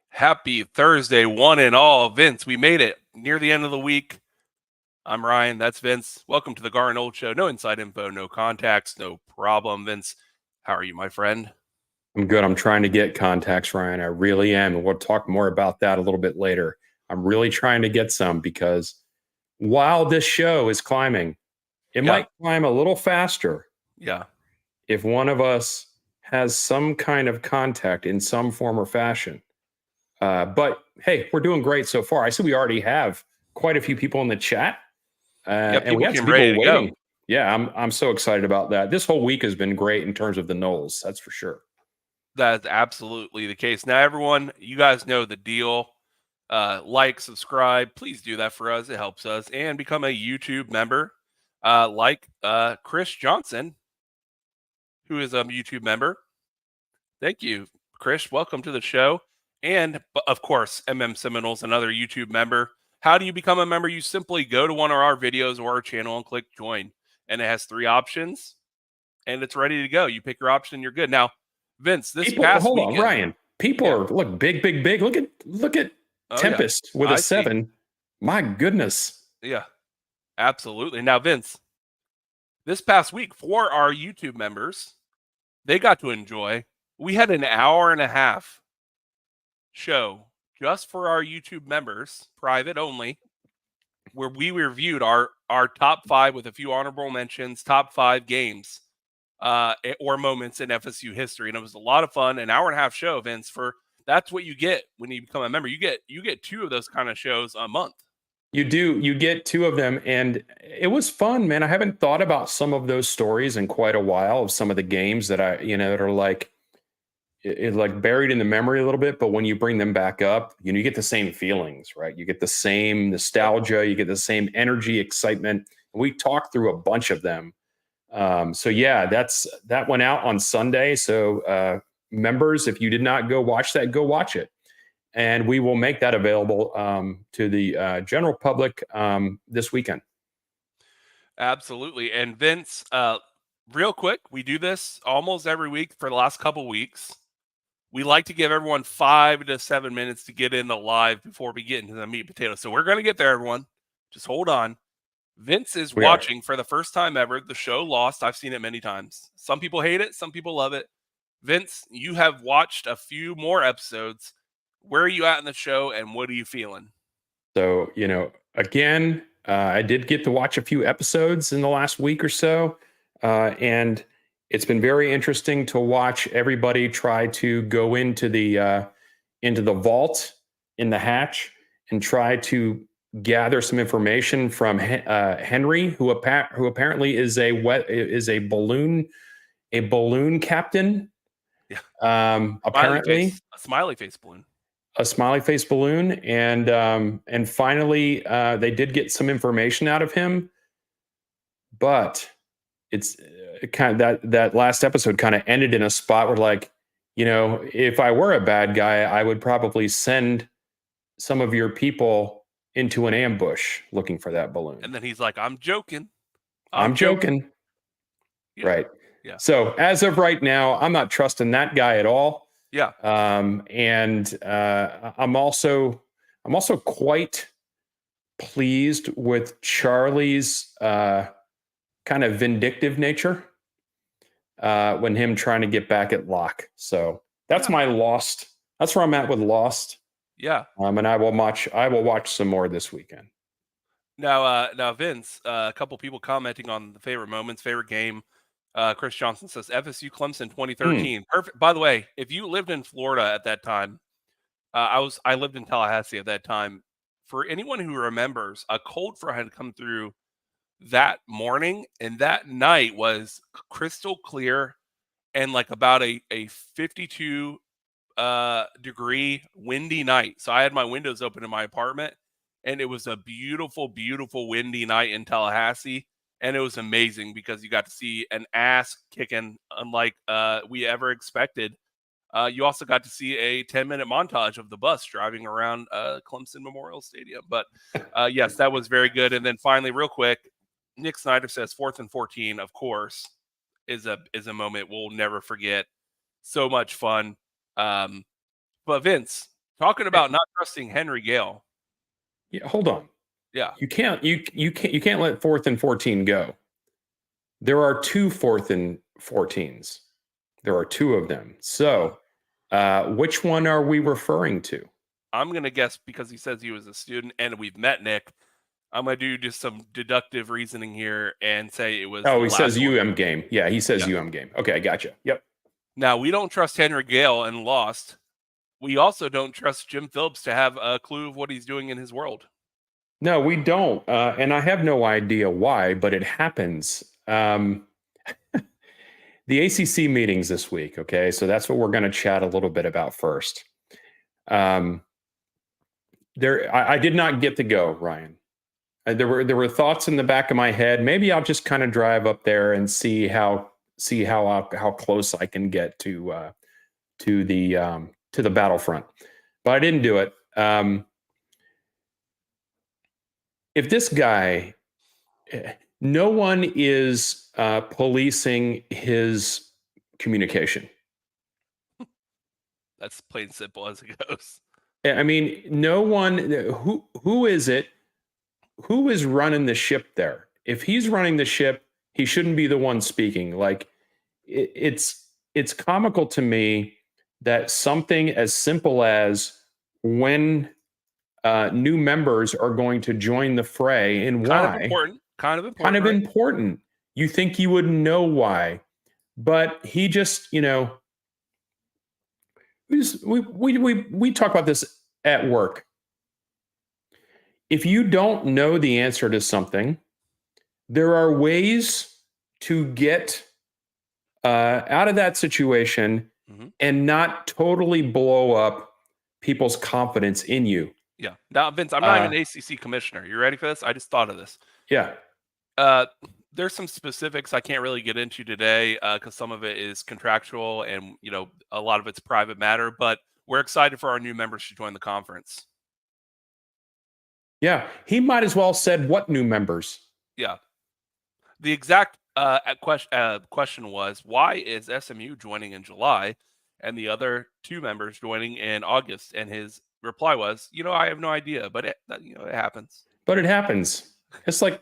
Happy Thursday, one and all. Vince, we made it near the end of the week. I'm Ryan. That's Vince. Welcome to the Garnet Show. No inside info, no contacts, no problem. Vince, how are you, my friend? I'm good. I'm trying to get contacts, Ryan. I really am. And we'll talk more about that a little bit later. I'm really trying to get some because while this show is climbing, it might climb a little faster. Yeah. If one of us has some kind of contact in some form or fashion. But hey, we're doing great so far. I see we already have quite a few people in the chat. And we have some people waiting. Yeah, I'm so excited about that. This whole week has been great in terms of the Noles. That's for sure. That's absolutely the case. Now, everyone, you guys know the deal. Like, subscribe. Please do that for us. It helps us. And become a YouTube member like Chris Johnson, who is a YouTube member. Thank you, Chris. Welcome to the show. And, of course, Seminoles, another YouTube member. How do you become a member? You simply go to one of our videos or our channel and click join. And it has 3 options. And it's ready to go. You pick your option, you're good. Now, Vince, this past weekend. Hold on, Ryan. People are, look, big. Look at Tempest with a 7. My goodness. Yeah, absolutely. Now, Vince, this past week, for our YouTube members, they got to enjoy. We had an hour and a half show just for our YouTube members, private only, where we reviewed our top 5 with a few honorable mentions, top 5 games or moments in FSU history. And it was a lot of fun. An hour and a half show, Vince. That's what you get when you become a member. You get 2 of those kind of shows a month. You do. You get 2 of them. And it was fun, man. I haven't thought about some of those stories in quite a while, of some of the games that that are like buried in the memory a little bit. But when you bring them back up, you get the same feelings, right? You get the same nostalgia, you get the same energy, excitement. And we talked through a bunch of them. So yeah, that went out on Sunday. So members, if you did not go watch that, go watch it. And we will make that available to the general public this weekend. Absolutely. And Vince, real quick, we do this almost every week for the last couple weeks. We like to give everyone 5 to 7 minutes to get in the live before we get into the meat and potatoes. So we're going to get there, everyone. Just hold on. Vince is watching for the first time ever the show Lost. I've seen it many times. Some people hate it. Some people love it. Vince, you have watched a few more episodes. Where are you at in the show, and what are you feeling? So, again, I did get to watch a few episodes in the last week or so, and it's been very interesting to watch everybody try to go into the vault in the hatch and try to gather some information from Henry, who apparently is a balloon captain. Yeah. Apparently, a smiley face balloon. A smiley face balloon, and finally they did get some information out of him, but it's kind of that last episode kind of ended in a spot where, if I were a bad guy, I would probably send some of your people into an ambush looking for that balloon. And then he's like, I'm joking. I'm joking. Yeah. Right. Yeah. So as of right now, I'm not trusting that guy at all. Yeah. And I'm also quite pleased with Charlie's kind of vindictive nature when him trying to get back at Locke. So that's my Lost. That's where I'm at with Lost. Yeah. And I will watch some more this weekend. Now, Vince, a couple people commenting on the favorite moments, favorite game. Chris Johnson says FSU Clemson 2013. Perfect. By the way, if you lived in Florida at that time, I lived in Tallahassee at that time. For anyone who remembers, a cold front had come through that morning, and that night was crystal clear and like about a 52 degree windy night. So I had my windows open in my apartment, and it was a beautiful, beautiful windy night in Tallahassee. And it was amazing because you got to see an ass kicking unlike we ever expected. You also got to see a 10-minute montage of the bus driving around Clemson Memorial Stadium. But yes, that was very good. And then finally, real quick, Nick Snyder says 4th and 14, of course, is a moment we'll never forget. So much fun. But Vince, talking about not trusting Henry Gale. Yeah, hold on. Yeah. You can't let 4th and 14 go. There are 2 4th and 14s. There are 2 of them. So, which one are we referring to? I'm going to guess because he says he was a student and we've met Nick. I'm going to do just some deductive reasoning here and say it was. Oh, he says UM game. Yeah, he says UM game. Okay, I gotcha. Yep. Now, we don't trust Henry Gale and lost. We also don't trust Jim Phillips to have a clue of what he's doing in his world. No, we don't. And I have no idea why, but it happens. The ACC meetings this week. Okay. So that's what we're going to chat a little bit about first. I did not get to go, Ryan. There were thoughts in the back of my head. Maybe I'll just kind of drive up there and see how close I can get to the battlefront. But I didn't do it. If this guy, no one is policing his communication. That's plain simple as it goes. I mean, no one. Who is it? Who is running the ship there? If he's running the ship, he shouldn't be the one speaking. Like, it's comical to me that something as simple as when new members are going to join the fray and why. Kind of important. You think you would know why, but he just, we talk about this at work. If you don't know the answer to something, there are ways to get out of that situation and not totally blow up people's confidence in you. Yeah. Now, Vince, I'm not even an ACC commissioner. You ready for this? I just thought of this. Yeah. There's some specifics I can't really get into today because some of it is contractual and, a lot of it's private matter, but we're excited for our new members to join the conference. Yeah. He might as well said what new members. Yeah. The exact question was, why is SMU joining in July and the other 2 members joining in August? And his reply was, I have no idea, but it happens. But it happens. It's like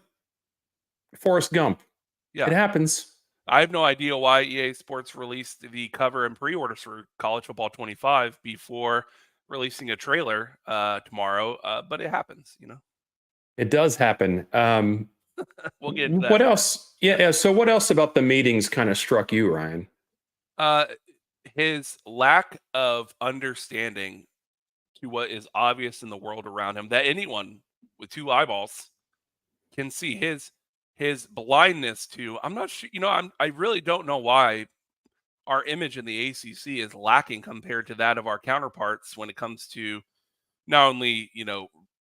Forrest Gump. Yeah. It happens. I have no idea why EA Sports released the cover and pre-orders for College Football 25 before releasing a trailer tomorrow, but it happens, It does happen. We'll get into that. What else? Yeah. So what else about the meetings kind of struck you, Ryan? His lack of understanding to what is obvious in the world around him that anyone with 2 eyeballs can see. His blindness to, I'm not sure, I really don't know why our image in the ACC is lacking compared to that of our counterparts when it comes to not only,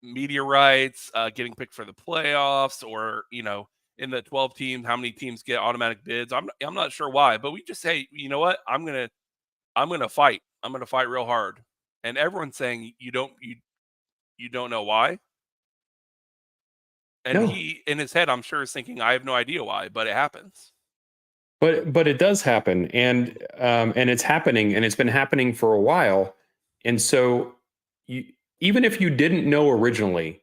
media rights, getting picked for the playoffs, or, in the 12 teams, how many teams get automatic bids. I'm not sure why, but we just say, you know what, I'm going to fight. I'm going to fight real hard. And everyone's saying you don't know why. And he, in his head, I'm sure is thinking, I have no idea why, but it happens. But it does happen, and it's happening, and it's been happening for a while. And so, even if you didn't know originally,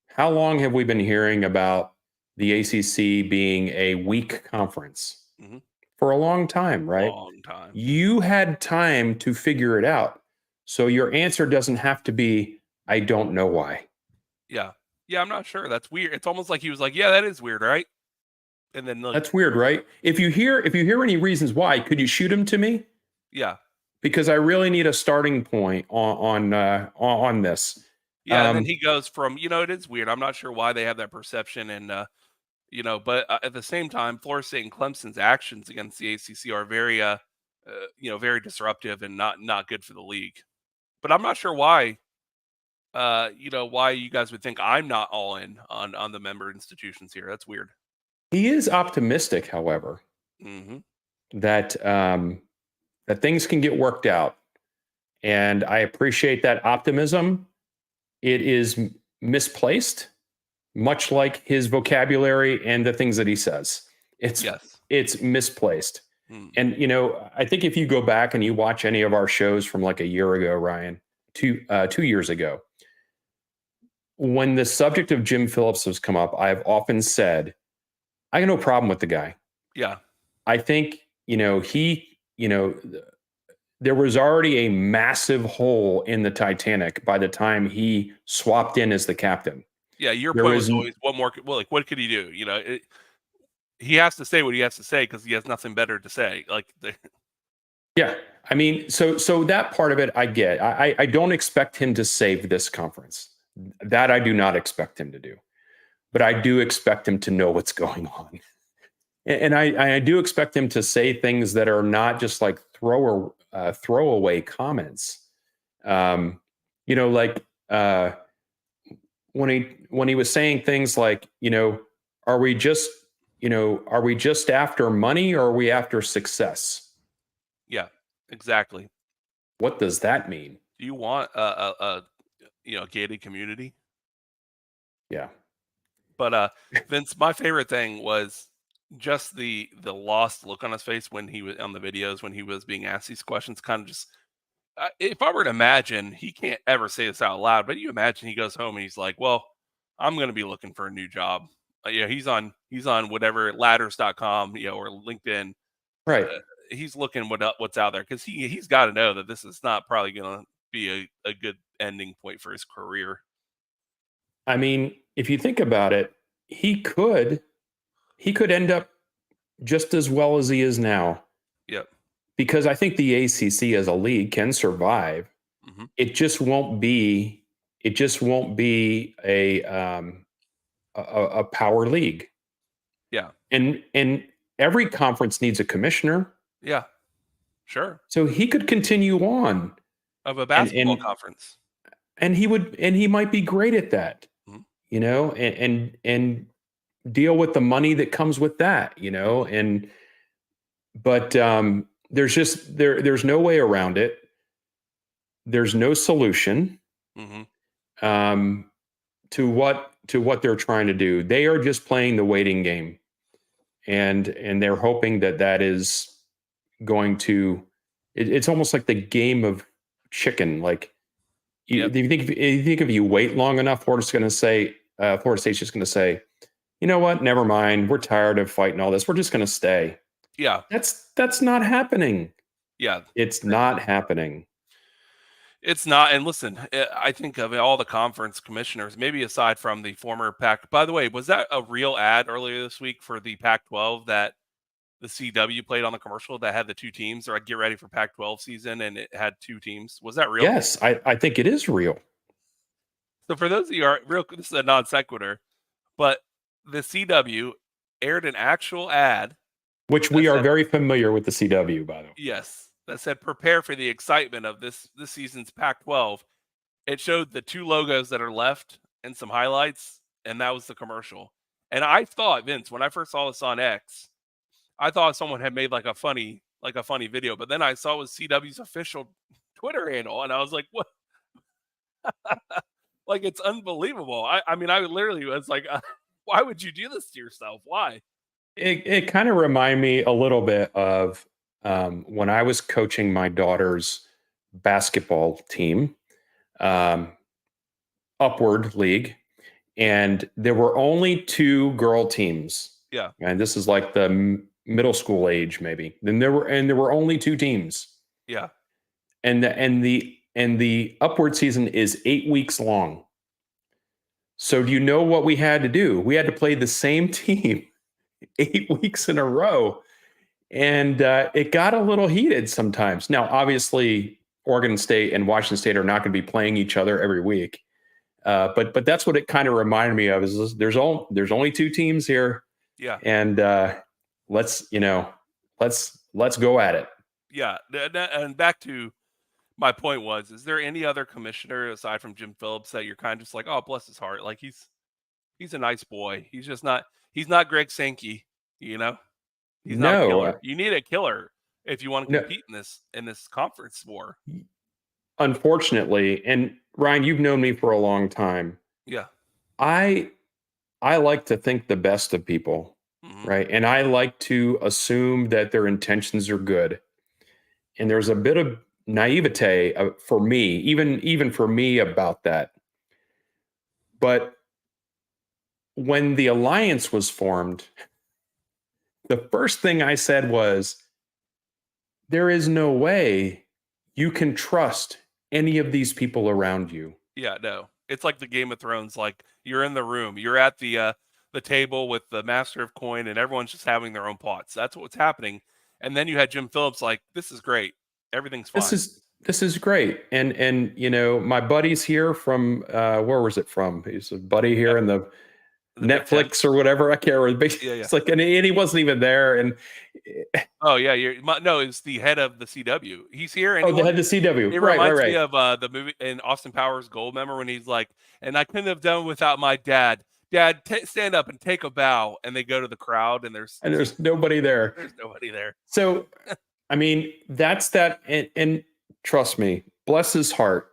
how long have we been hearing about the ACC being a weak conference? Mm-hmm. For a long time, right? Long time. You had time to figure it out, so your answer doesn't have to be, "I don't know why." Yeah. Yeah, I'm not sure. That's weird. It's almost like he was like, "Yeah, that is weird, right?" And then that's weird, right? If you hear any reasons why, could you shoot them to me? Yeah, because I really need a starting point on this. Yeah, and then he goes from, it is weird. I'm not sure why they have that perception, and but at the same time, Florida State and Clemson's actions against the ACC are very, very disruptive and not good for the league. But I'm not sure why. Why you guys would think I'm not all in on the member institutions here. That's weird. He is optimistic, however, that that things can get worked out, and I appreciate that optimism. It is misplaced, much like his vocabulary and the things that he says. It's misplaced. And, I think if you go back and you watch any of our shows from like a year ago, Ryan, 2 years ago, when the subject of Jim Phillips has come up, I've often said, I got no problem with the guy. Yeah. I think, there was already a massive hole in the Titanic by the time he swapped in as the captain. Yeah. Your point was always what could he do? He has to say what he has to say because he has nothing better to say. Yeah. I mean, so that part of it, I get. I don't expect him to save this conference. That I do not expect him to do. But I do expect him to know what's going on. And I do expect him to say things that are not just like throwaway comments. When he was saying things like, are we just after money or are we after success? Yeah, exactly. What does that mean? Do you want a gated community? Yeah. But Vince, my favorite thing was just the lost look on his face when he was on the videos when he was being asked these questions. Kind of just, if I were to imagine, he can't ever say this out loud, but you imagine he goes home and he's like, "Well, I'm going to be looking for a new job." He's on whatever ladders.com, or LinkedIn. Right. He's looking what's out there because he's got to know that this is not probably going to be a good ending point for his career. I mean, if you think about it, he could end up just as well as he is now. Yep. Because I think the ACC as a league can survive. Mm-hmm. It just won't be a power league. Yeah. And every conference needs a commissioner. Yeah. Sure. So he could continue on of a basketball conference. And he might be great at that. Mm-hmm. And deal with the money that comes with that, but there's just there's no way around it. There's no solution to what they're trying to do. They are just playing the waiting game, and they're hoping that is going to. It's almost like the game of chicken. Like you think if you wait long enough, Florida State's just going to say, you know what? Never mind. We're tired of fighting all this. We're just going to stay. Yeah. That's not happening. Yeah. It's not happening. It's not. And listen, I think of all the conference commissioners, maybe aside from the former Pac. By the way, was that a real ad earlier this week for the Pac-12 that the CW played on the commercial that had the two teams, or get ready for Pac-12 season, and it had two teams? Was that real? Yes, I think it is real. So for those of you who are real, this is a non sequitur, but the CW aired an actual ad. Which we are very familiar with the CW, by the way. Yes. That said, prepare for the excitement of this season's Pac-12. It showed the two logos that are left and some highlights, and that was the commercial. And I thought, Vince, when I first saw this on X, I thought someone had made like a funny video, but then I saw it was CW's official Twitter handle, and I was like, what? Like, it's unbelievable. I mean, I literally was like, why would you do this to yourself? Why? It kind of reminded me a little bit of when I was coaching my daughter's basketball team, Upward League, and there were only two girl teams. Yeah. And this is like the middle school age, maybe. Then there were only two teams. Yeah. And the Upward season is 8 weeks long. So do you know what we had to do? We had to play the same team 8 weeks in a row. And it got a little heated sometimes. Now, obviously, Oregon State and Washington State are not going to be playing each other every week. But that's what it kind of reminded me of. Is there's only two teams here. Yeah. And let's go at it. Yeah. And back to my point was, is there any other commissioner aside from Jim Phillips that you're kind of just like, oh, bless his heart, like he's a nice boy. He's just not. He's not Greg Sankey. He's not a killer. You need a killer if you want to compete in this conference war. Unfortunately, and Ryan, you've known me for a long time. Yeah. I I like to think the best of people, right? And I like to assume that their intentions are good. And there's a bit of naivete for me, even for me about that. But when the alliance was formed, the first thing I said was, there is no way you can trust any of these people around you. Yeah, no. It's like the Game of Thrones. Like you're in the room, you're at the table with the Master of Coin, and everyone's just having their own pots. That's what's happening. And then you had Jim Phillips like, "This is great. Everything's fine." This is great. And you know, my buddy's here from where was it from? He's a buddy here in the The Big Ten. Netflix or whatever. I can't remember. Yeah, yeah. It's like, and he wasn't even there. And Oh yeah, no, it's the head of the CW. He's here. oh, they Anyone? had the CW. It Right, reminds me right. of the movie in Austin Powers Gold. Remember when he's like, "And I couldn't have done without my dad. Dad, stand up and take a bow." And they go to the crowd, and And there's nobody there. there's nobody there. So, I mean, that's that. And trust me, bless his heart.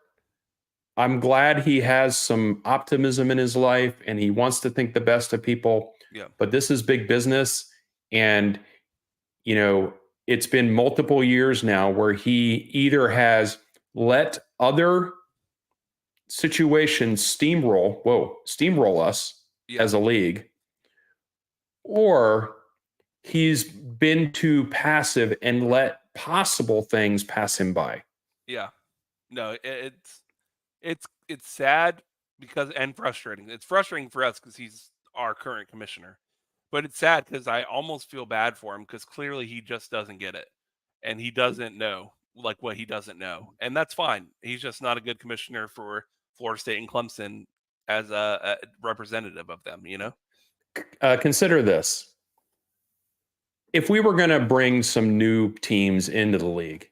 I'm glad he has some optimism in his life and he wants to think the best of people. Yeah. But this is big business. And, you know, it's been multiple years now where he either has let other situations steamroll us as a league, or he's been too passive and let possible things pass him by. Yeah. No, it's sad because and frustrating. It's frustrating for us because he's our current commissioner, but it's sad because I almost feel bad for him because clearly he just doesn't get it, and he doesn't know like what he doesn't know, and that's fine. He's just not a good commissioner for Florida State and Clemson as a representative of them. You know? Consider this. If we were going to bring some new teams into the league,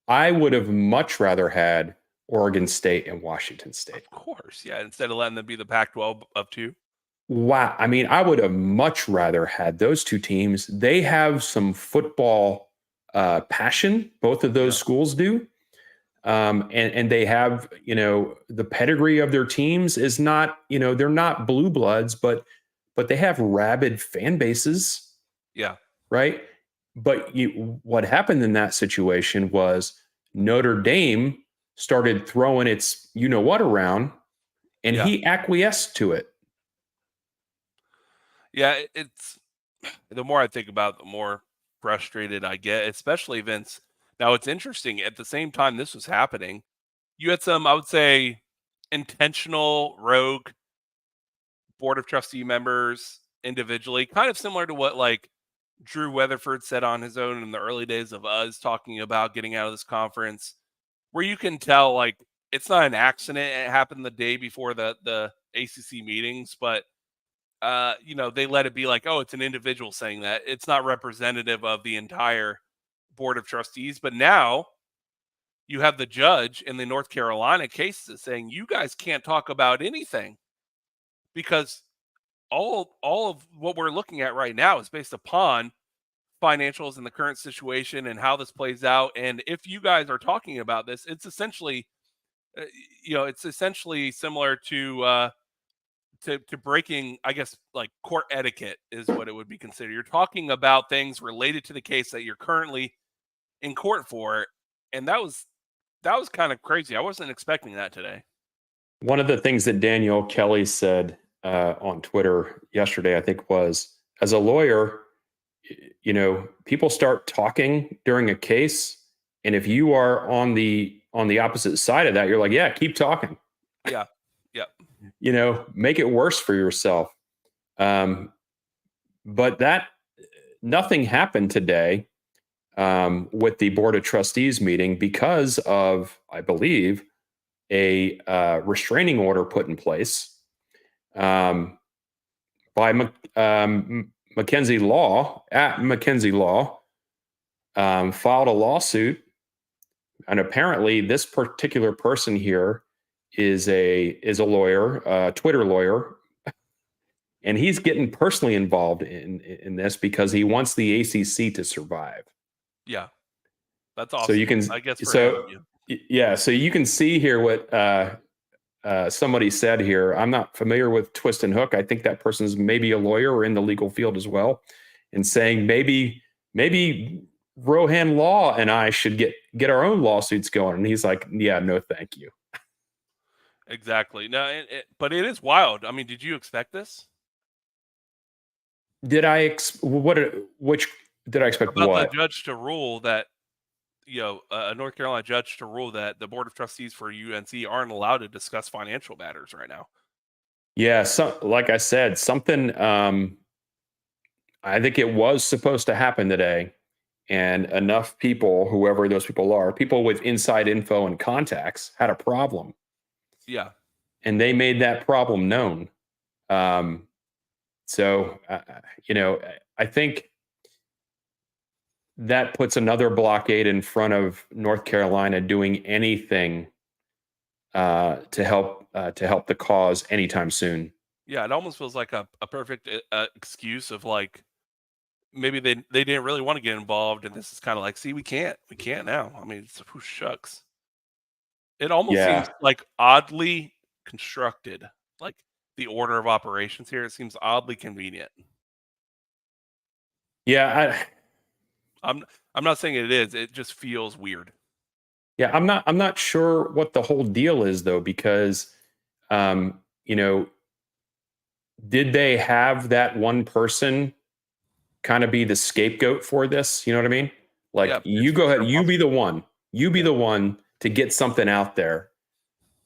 I would have much rather had Oregon State and Washington State. Of course, yeah. Instead of letting them be the Pac-12 of two. Wow. I mean, I would have much rather had those two teams. They have some football passion. Both of those schools do. And they have, you know, the pedigree of their teams is not, you know, they're not blue bloods, but they have rabid fan bases. Yeah. Right. But what happened in that situation was Notre Dame started throwing its you know what around, and he acquiesced to it. Yeah, it's the more I think about it, the more frustrated I get, especially Vince. Now it's interesting. At the same time this was happening, you had some, I would say, intentional rogue board of trustee members individually, kind of similar to what like Drew Weatherford said on his own in the early days of us talking about getting out of this conference, where you can tell like it's not an accident. It happened the day before the ACC meetings, but you know, they let it be like, oh, it's an individual saying that. It's not representative of the entire board of trustees. But now you have the judge in the North Carolina cases saying you guys can't talk about anything because all of what we're looking at right now is based upon financials and the current situation and how this plays out. And if you guys are talking about this, it's essentially, you know, it's essentially similar to breaking, I guess, like court etiquette is what it would be considered. You're talking about things related to the case that you're currently in court for, and that was kind of crazy. I wasn't expecting that today. One of the things that Danielle Kelly said on Twitter yesterday, I think, was, as a lawyer, you know, people start talking during a case, and if you are on the opposite side of that, you're like, yeah, keep talking. Yeah. You know, make it worse for yourself. But that nothing happened today with the board of trustees meeting because of, I believe, a restraining order put in place by Mackenzie Law at Mackenzie Law, filed a lawsuit, and apparently this particular person here is a lawyer, a Twitter lawyer, and he's getting personally involved in this because he wants the ACC to survive. Yeah, that's awesome. So you can, I guess for so him, yeah, so you can see here what somebody said here, I'm not familiar with twist and hook. I think that person's maybe a lawyer or in the legal field as well, and saying maybe Rohan Law and I should get our own lawsuits going. And he's like, yeah, no, thank you. Exactly. No, but it is wild. I mean, did you expect this? Did I which did I expect About the what? judge to rule that, a North Carolina judge to rule that the board of trustees for UNC aren't allowed to discuss financial matters right now. Yeah, so like I said, something I think it was supposed to happen today, and enough people, whoever those people are, people with inside info and contacts, had a problem, Yeah. and they made that problem known. Um, so, I think that puts another blockade in front of North Carolina doing anything to help the cause anytime soon. Yeah, it almost feels like a perfect excuse of like maybe they didn't really want to get involved, and this is kind of like, see, we can't now. I mean, it's, who shucks. It almost seems Yeah, like oddly constructed, like the order of operations here. It seems oddly convenient. yeah, I'm not saying it is. It just feels weird. yeah. I'm not sure what the whole deal is though, because um, you know, did they have that one person kind of be the scapegoat for this? You know what I mean? Yeah, Like, you it's go ahead, very you be possible. the one, you be the one to get something out there,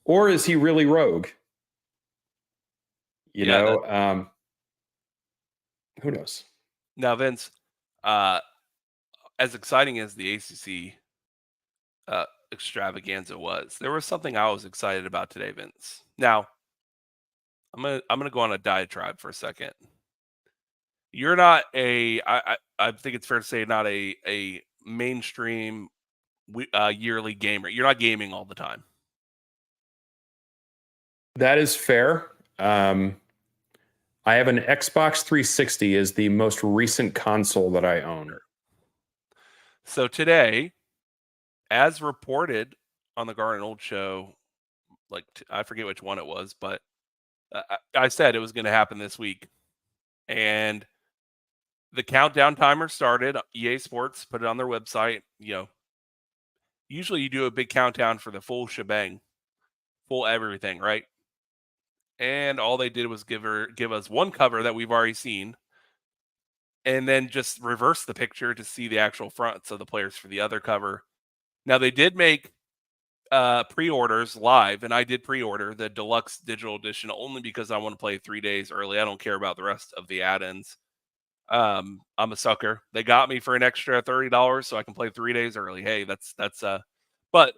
or is he really rogue? You Yeah. know, who knows? Now, Vince, uh, as exciting as the ACC extravaganza was, there was something I was excited about today, Vince. Now, I'm gonna go on a diatribe for a second. You're not I think it's fair to say not a mainstream yearly gamer. You're not gaming all the time. That is fair. I have an Xbox 360 is the most recent console that I own. So today, as reported on the Garnet Old show, like I forget which one it was, but I said it was going to happen this week, and the countdown timer started. EA Sports put it on their website. Usually you do a big countdown for the full shebang, full everything, right? And all they did was give us one cover that we've already seen, and then just reverse the picture to see the actual fronts of the players for the other cover. Now they did make pre-orders live, and I did pre-order the deluxe digital edition only because I want to play 3 days early. I don't care about the rest of the add-ins. I'm a sucker. They got me for an extra $30 so I can play 3 days early. Hey, that's but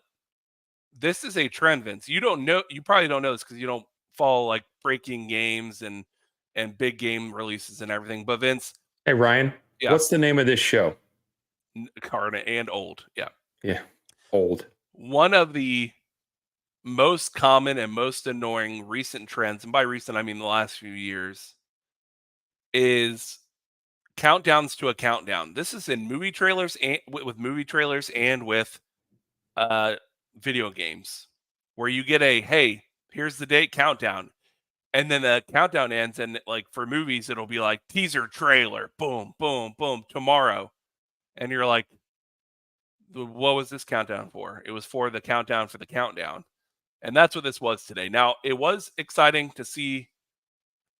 this is a trend, Vince. You don't know, you probably don't know this because you don't follow like breaking games and big game releases and everything. But Vince, Hey Ryan, yeah, what's the name of this show? Garnet and old, yeah. Yeah, old. One of the most common and most annoying recent trends, and by recent I mean the last few years, is countdowns to a countdown. This is in movie trailers and with movie trailers and with uh video games, where you get a, hey, here's the date countdown, and then the countdown ends, and like for movies it'll be like teaser trailer, boom boom boom, tomorrow, and you're like, what was this countdown for? It was for the countdown for the countdown. And that's what this was today. Now, it was exciting to see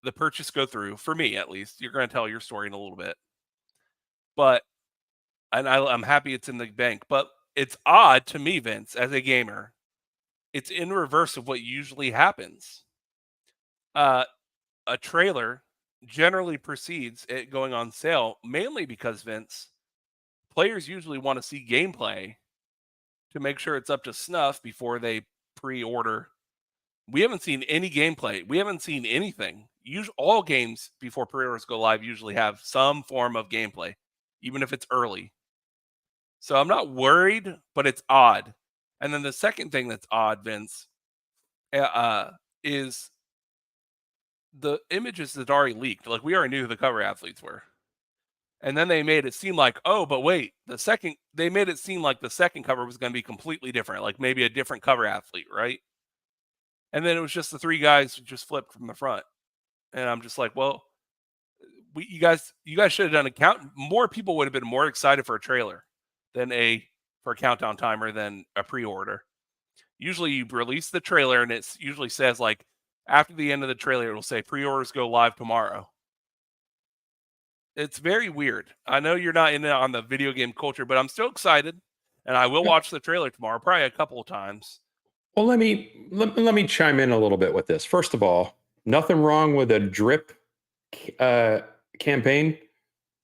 the purchase go through, for me at least. You're going to tell your story in a little bit. But, and I'm happy it's in the bank. But it's odd to me, Vince, as a gamer. It's in reverse of what usually happens. Uh, a trailer generally precedes it going on sale, mainly because, Vince, players usually want to see gameplay to make sure it's up to snuff before they pre order. We haven't seen any gameplay. We haven't seen anything. All games before pre-orders go live usually have some form of gameplay, even if it's early. So I'm not worried, but it's odd. And then the second thing that's odd, Vince, is the images that already leaked. Like, we already knew who the cover athletes were. And then they made it seem like, oh, but wait, they made it seem like the second cover was going to be completely different, like maybe a different cover athlete, right? And then it was just the 3 guys who just flipped from the front. And I'm just like, well, you guys should have done a count. More people would have been more excited for a trailer for a countdown timer than a pre-order. Usually you release the trailer and it usually says like after the end of the trailer, it'll say pre-orders go live tomorrow. It's very weird. I know you're not in on the video game culture, but I'm still excited, and I will watch the trailer tomorrow, probably a couple of times. Well, let me chime in a little bit with this. First of all, nothing wrong with a drip campaign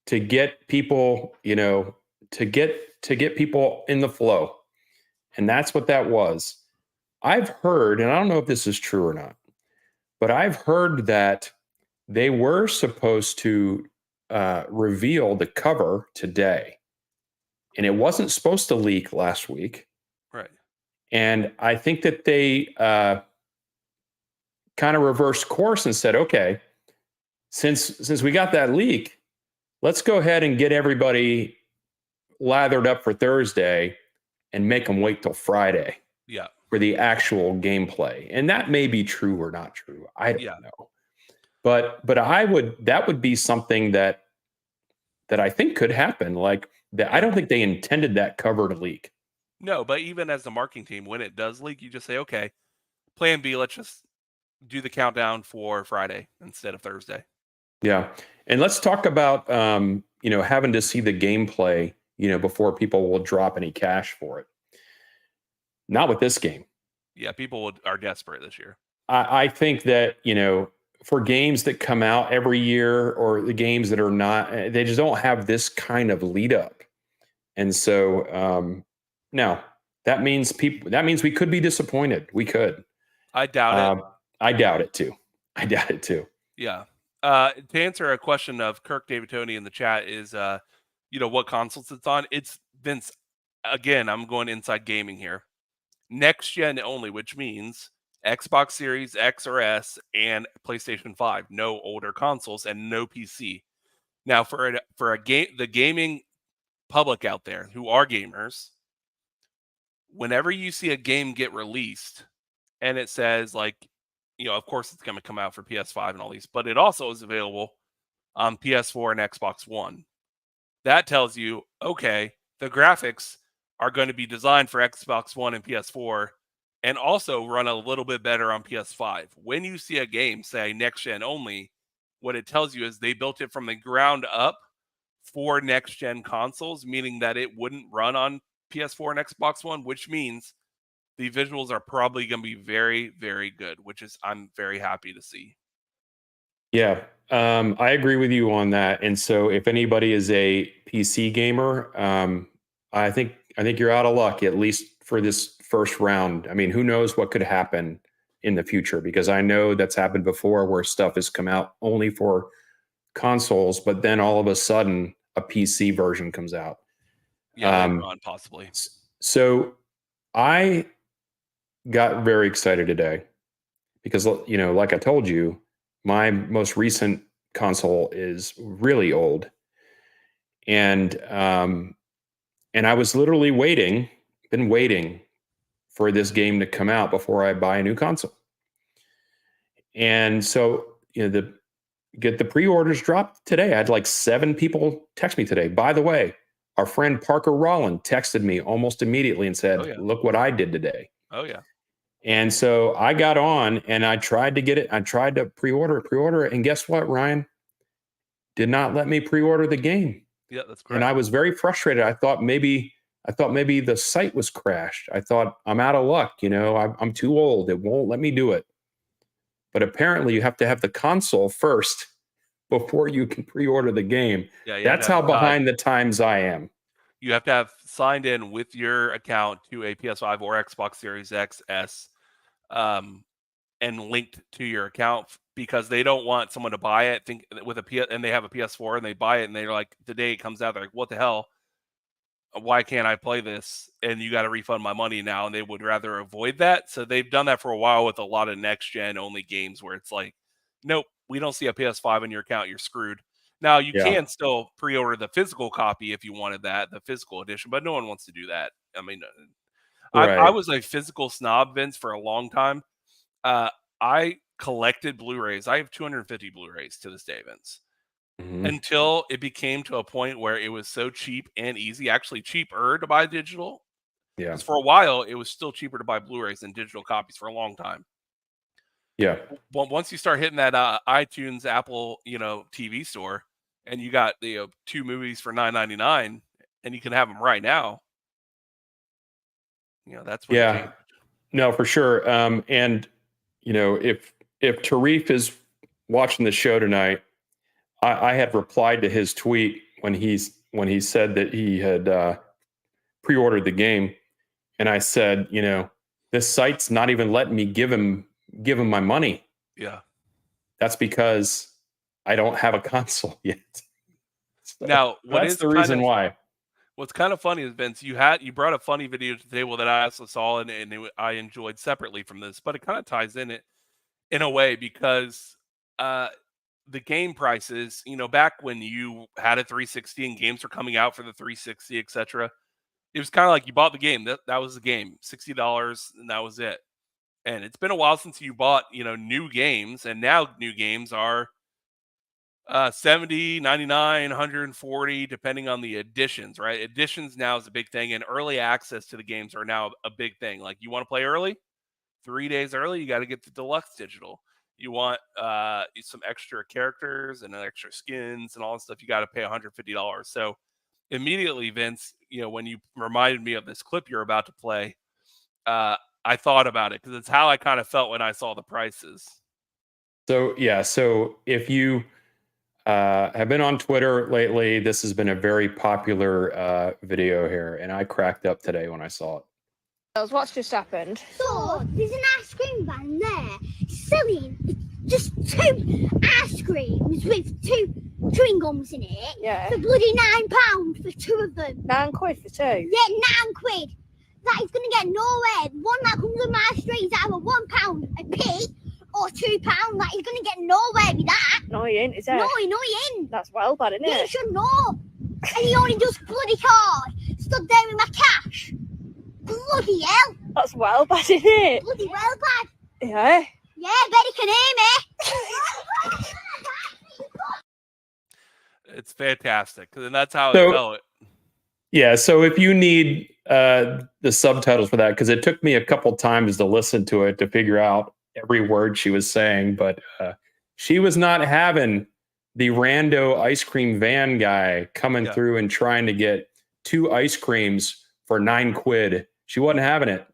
to get people, to get people in the flow, and that's what that was. I've heard, and I don't know if this is true or not, but I've heard that they were supposed to reveal the cover today, and it wasn't supposed to leak last week. Right. And I think that they kind of reversed course and said, okay, since we got that leak, let's go ahead and get everybody lathered up for Thursday and make them wait till Friday. Yeah. For the actual gameplay. And that may be true or not true. I don't know. But that would be something that I think could happen. Like that, I don't think they intended that cover to leak. No, but even as the marketing team, when it does leak, you just say, okay, plan B, let's just do the countdown for Friday instead of Thursday. Yeah. And let's talk about having to see the gameplay, before people will drop any cash for it. Not with this game. Yeah, people are desperate this year. I think that, for games that come out every year or the games that are not, they just don't have this kind of lead up. And so, no, that means we could be disappointed. We could. I doubt it. I doubt it too. Yeah. To answer a question of Kirk David Tony in the chat is, what consoles it's on. It's Vince. Again, I'm going inside gaming here. NextGen only, which means Xbox Series X or S and PlayStation 5. No older consoles and no PC. Now, for the gaming public out there who are gamers, whenever you see a game get released and it says of course it's going to come out for PS5 and all these, but it also is available on PS4 and Xbox One. That tells you, okay, the graphics are going to be designed for Xbox One and PS4 and also run a little bit better on PS5. When you see a game say next gen only, what it tells you is they built it from the ground up for next gen consoles, meaning that it wouldn't run on PS4 and Xbox One, which means the visuals are probably going to be very, very good, which is I'm very happy to see. Yeah, I agree with you on that. And so if anybody is a PC gamer, I think you're out of luck, at least for this first round. I mean, who knows what could happen in the future, because I know that's happened before where stuff has come out only for consoles, but then all of a sudden a PC version comes out. Yeah, possibly. So I got very excited today because, like I told you, my most recent console is really old. And I was literally been waiting for this game to come out before I buy a new console. And so, get the pre-orders dropped today. I had like 7 people text me today. By the way, our friend Parker Rolland texted me almost immediately and said, look what I did today. Oh, yeah. And so I got on and I tried to get it. I tried to pre-order it. And guess what, Ryan? Did not let me pre-order the game. Yeah, that's correct. And I was very frustrated. I thought maybe the site was crashed. I thought I'm out of luck. I'm too old. It won't let me do it. But apparently you have to have the console first before you can pre-order the game. Yeah, that's how behind the times I am. You have to have signed in with your account to a PS5 or Xbox Series X, S, and linked to your account, because they don't want someone to buy it and they have a PS4 and they buy it and they're like, the day it comes out, they're like, what the hell? Why can't I play this? And you got to refund my money now. And they would rather avoid that. So they've done that for a while with a lot of next gen only games where it's like, nope, we don't see a PS5 in your account. You're screwed. Now you can still pre-order the physical copy if you wanted that, the physical edition, but no one wants to do that. I mean, I was a physical snob, Vince, for a long time. I collected Blu-rays. I have 250 Blu-rays to this day, Vince. Mhm. Until it became to a point where it was so cheap and easy, actually cheaper to buy digital. Yeah. Because for a while, it was still cheaper to buy Blu-rays than digital copies for a long time. Yeah. But once you start hitting that iTunes, Apple, TV store, and you got the 2 movies for $9.99, and you can have them right now, that's when it Yeah. changed. No, for sure. And if Tarif is watching the show tonight, I had replied to his tweet when he said that he had pre-ordered the game, and I said, this site's not even letting me give him my money. Yeah. That's because I don't have a console yet. So Now, that's the reason why. what's kind of funny is, Vince, you brought a funny video to the table that I also saw and I enjoyed separately from this, but it kind of ties in a way because uh, the game prices, back when you had a 360 and games were coming out for the 360, etc., it was kind of like you bought the game. That was the game, $60, and that was it. And it's been a while since you bought, new games, and now new games are 70, 99, 140, depending on the editions, right? Editions now is a big thing, and early access to the games are now a big thing. Like, you want to play early? 3 days early, you got to get the deluxe digital. You want some extra characters and extra skins and all that stuff, you got to pay $150. So immediately, Vince, when you reminded me of this clip you're about to play, I thought about it because it's how I kind of felt when I saw the prices. So yeah, so if you have been on Twitter lately, this has been a very popular video here, and I cracked up today when I saw it. What's just happened? So, there's an ice cream van there selling just 2 ice creams with 2 chewing gums in it. Yeah. For bloody £9 for 2 of them. £9 for 2? Yeah, £9. That is going to get nowhere. One that comes on my street is either £1 a piece or £2. That is going to get nowhere with that. No, he ain't, is it? No, he ain't. That's well bad, isn't Yeah, you it? should know. And he only does bloody card. Stood there with my cash. Bloody hell. That's well bad, isn't it? Bloody well bad. Yeah. Yeah, bet he can hear me. It's fantastic, and that's how So- I felt. Yeah, so if you need the subtitles for that, because it took me a couple times to listen to it to figure out every word she was saying, but she was not having the rando ice cream van guy coming Yeah. through and trying to get 2 ice creams for £9. She wasn't having it.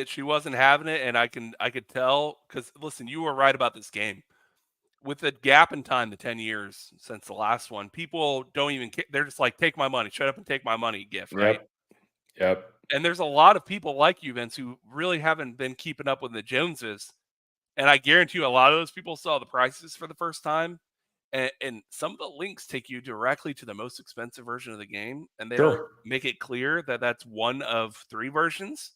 She wasn't having it, and I could tell because listen, you were right about this game. With the gap in time, the 10 years since the last one, people don't even care. They're just like, take my money, shut up and take my money, gift, right? Yep. And there's a lot of people like you, Vince, who really haven't been keeping up with the Joneses. And I guarantee you a lot of those people saw the prices for the first time. And some of the links take you directly to the most expensive version of the game. And they don't Sure. make it clear that that's one of 3 versions.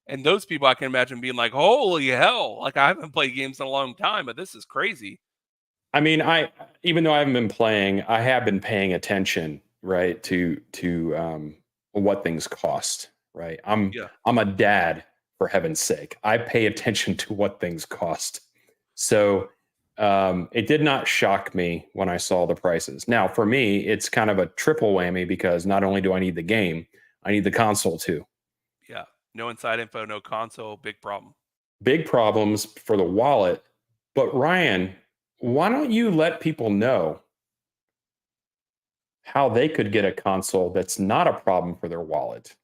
And those people, I can imagine being like, holy hell, like I haven't played games in a long time, but this is crazy. I mean, even though I haven't been playing, I have been paying attention, right, to what things cost, right? I'm a dad, for heaven's sake. I pay attention to what things cost. So it did not shock me when I saw the prices. Now, for me, it's kind of a triple whammy because not only do I need the game, I need the console too. Yeah. No inside info, no console, big problem. Big problems for the wallet. But Ryan, why don't you let people know how they could get a console that's not a problem for their wallet?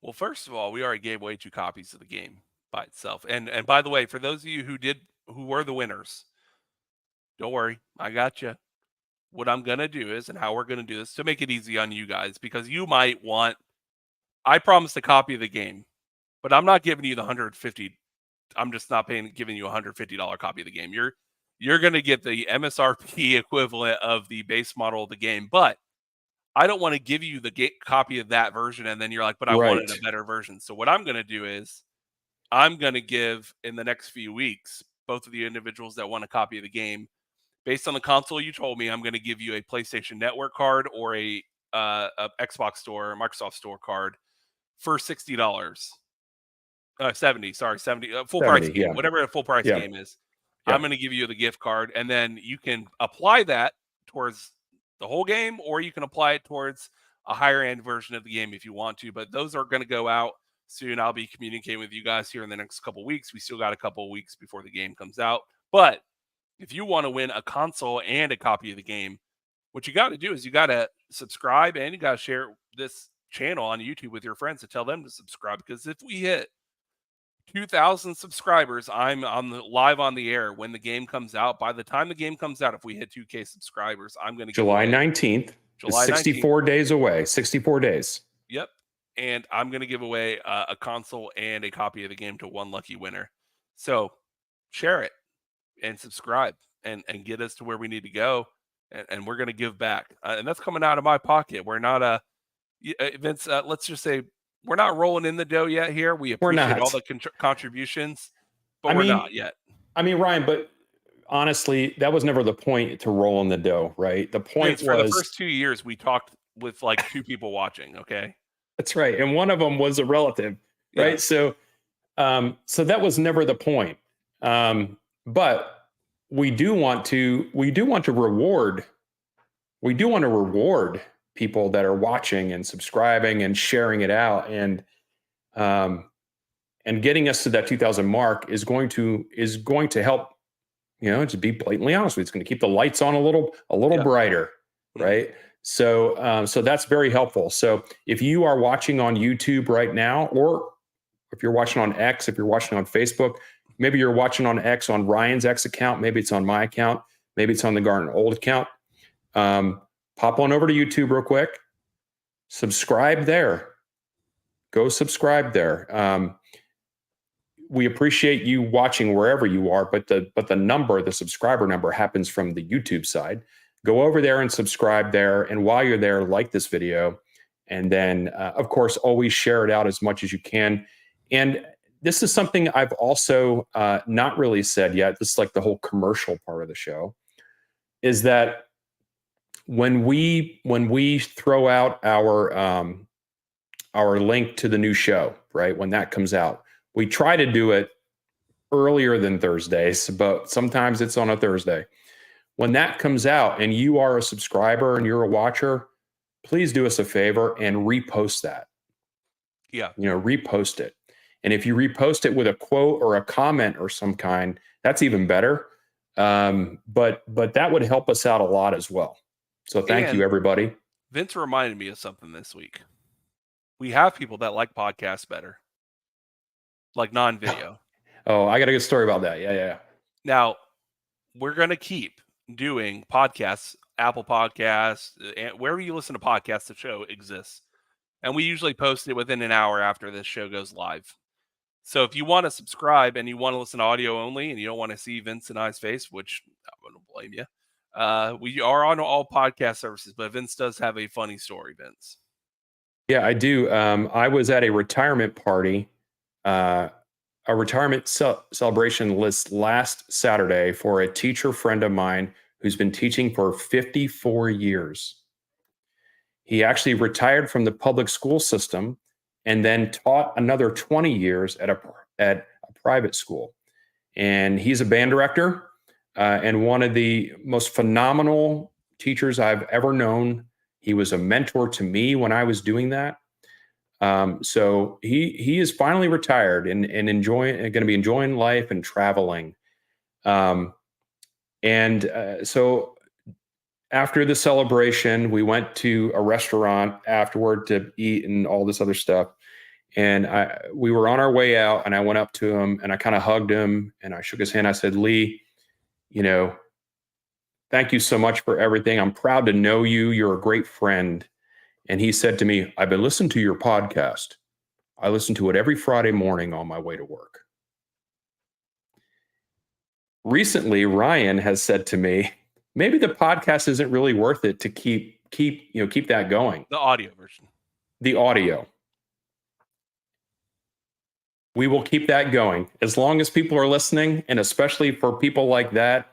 Well, first of all, we already gave away 2 copies of the game by itself. And by the way, for those of you who were the winners, don't worry, I got you. What I'm going to do is, and how we're going to do this to make it easy on you guys, because you might want, I promised a copy of the game, but I'm not giving you the 150. I'm just not giving you a $150 copy of the game. You're going to get the MSRP equivalent of the base model of the game, but I don't want to give you the copy of that version and then you're like, but I wanted a better version. So what I'm going to do is I'm going to give in the next few weeks both of the individuals that want a copy of the game based on the console you told me. I'm going to give you a PlayStation Network card or a Xbox Store, Microsoft Store card for $60. 70, sorry, 70, full 70, price game, yeah. whatever a full price Yeah. game is. Yeah. I'm going to give you the gift card, and then you can apply that towards the whole game, or you can apply it towards a higher end version of the game if you want to. But those are going to go out soon. I'll be communicating with you guys here in the next couple of weeks. We still got a couple of weeks before the game comes out. But if you want to win a console and a copy of the game, what you got to do is you got to subscribe and you got to share this channel on YouTube with your friends to tell them to subscribe. Because if we hit 2,000 subscribers, I'm live on the air when the game comes out. By the time the game comes out, if we hit 2K subscribers, I'm going to July 19th. July 64 days away. 64 days. Yep. And I'm going to give away a console and a copy of the game to one lucky winner. So share it and subscribe and get us to where we need to go. And we're going to give back. And that's coming out of my pocket. We're not Vince, let's just say we're not rolling in the dough yet here. We appreciate all the contributions, but we're not yet. I mean, Ryan, but honestly, that was never the point to roll in the dough, right? The point was for the first 2 years, we talked with like 2 people watching. Okay. That's right. And one of them was a relative, right? Yeah. So that was never the point. But we do want to reward people that are watching and subscribing and sharing it out, and getting us to that 2,000 mark is going to help. To be blatantly honest with you, it's going to keep the lights on a little brighter, right? So that's very helpful. So if you are watching on YouTube right now, or if you're watching on X, if you're watching on Facebook, maybe you're watching on X on Ryan's X account, maybe it's on my account, maybe it's on the Garnet old account. Pop on over to YouTube real quick. Subscribe there. Go subscribe there. We appreciate you watching wherever you are, but the subscriber number happens from the YouTube side. Go over there and subscribe there. And while you're there, like this video. And then, of course, always share it out as much as you can. And this is something I've also not really said yet. This is like the whole commercial part of the show, is that when we throw out our link to the new show, right, when that comes out, we try to do it earlier than Thursdays, but sometimes it's on a Thursday. When that comes out and you are a subscriber and you're a watcher, please do us a favor and repost that. Yeah. Repost it. And if you repost it with a quote or a comment or some kind, that's even better. But that would help us out a lot as well. So thank you, everybody. Vince reminded me of something this week. We have people that like podcasts better, like non-video. Oh, I got a good story about that. Yeah. Now, we're going to keep doing podcasts, Apple Podcasts, and wherever you listen to podcasts, the show exists. And we usually post it within an hour after this show goes live. So if you want to subscribe and you want to listen to audio only and you don't want to see Vince and I's face, which I wouldn't blame you, we are on all podcast services, but Vince does have a funny story, Vince. Yeah, I do. I was at a retirement party, a retirement celebration last Saturday for a teacher friend of mine who's been teaching for 54 years. He actually retired from the public school system and then taught another 20 years at a private school. And he's a band director and one of the most phenomenal teachers I've ever known. He was a mentor to me when I was doing that. So he is finally retired and going to be enjoying life and traveling. So after the celebration, we went to a restaurant afterward to eat and all this other stuff. And we were on our way out, and I went up to him and I kind of hugged him and I shook his hand. I said, "Lee, thank you so much for everything. I'm proud to know you. You're a great friend." And he said to me, "I've been listening to your podcast. I listen to it every Friday morning on my way to work." Recently, Ryan has said to me, maybe the podcast isn't really worth it to keep that going. The audio version. The audio. We will keep that going as long as people are listening, and especially for people like that.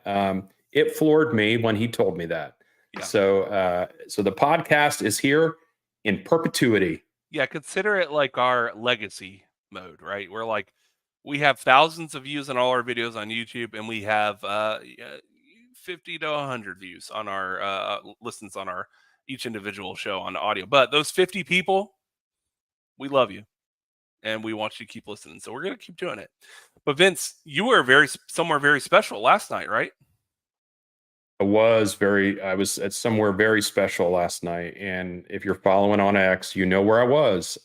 It floored me when he told me that. Yeah. So the podcast is here in perpetuity. Yeah, consider it like our legacy. mode, right? We're like, we have thousands of views on all our videos on YouTube, and we have 50 to 100 views on our listens on our each individual show on audio. But those 50 people, we love you, and we want you to keep listening. So we're gonna keep doing it. But Vince, you were somewhere very special last night, right? I was at somewhere very special last night. And if you're following on X, you know where I was.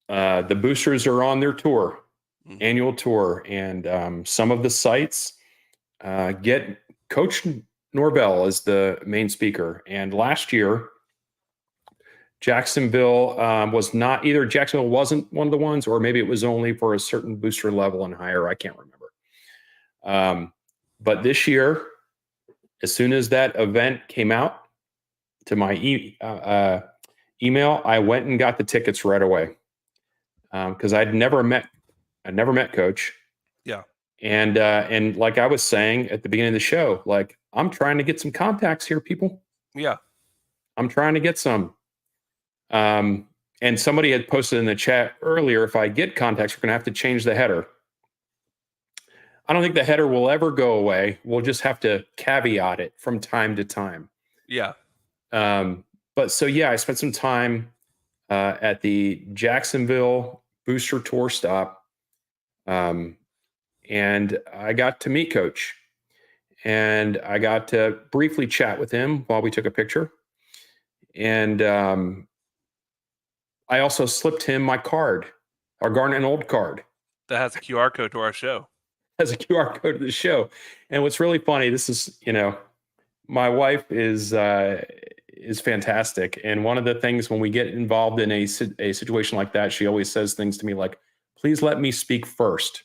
The boosters are on their tour, annual tour. And some of the sites get Coach Norvell as the main speaker. And last year, Jacksonville Jacksonville wasn't one of the ones, or maybe it was only for a certain booster level and higher. I can't remember. But this year, as soon as that event came out to my email, I went and got the tickets right away because I'd never met Coach. Yeah. And like I was saying at the beginning of the show, like, I'm trying to get some contacts here, people. Yeah. I'm trying to get some. And somebody had posted in the chat earlier, if I get contacts, we're going to have to change the header. I don't think the header will ever go away. We'll just have to caveat it from time to time. Yeah. But so, yeah, I spent some time at the Jacksonville Booster Tour stop. And I got to meet Coach. And I got to briefly chat with him while we took a picture. And I also slipped him my card, our Garnet Old card. That has a QR code to our show. Has a QR code to the show. And what's really funny, this is, my wife is fantastic. And one of the things when we get involved in a situation like that, she always says things to me like, please let me speak first,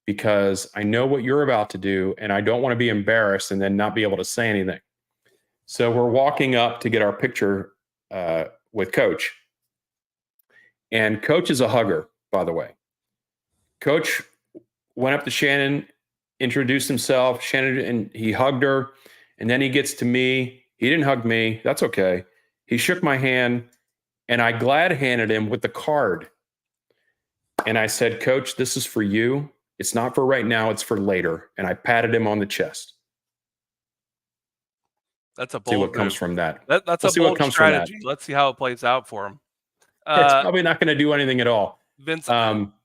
because I know what you're about to do and I don't want to be embarrassed and then not be able to say anything. So we're walking up to get our picture with Coach. And Coach is a hugger, by the way. Coach went up to Shannon, introduced himself, and he hugged her. And then he gets to me. He didn't hug me. That's okay. He shook my hand, and I glad handed him with the card. And I said, Coach, this is for you. It's not for right now. It's for later. And I patted him on the chest. That's a bold see what move. Comes from that. That's a bold strategy. Let's see how it plays out for him. It's probably not going to do anything at all. Vince,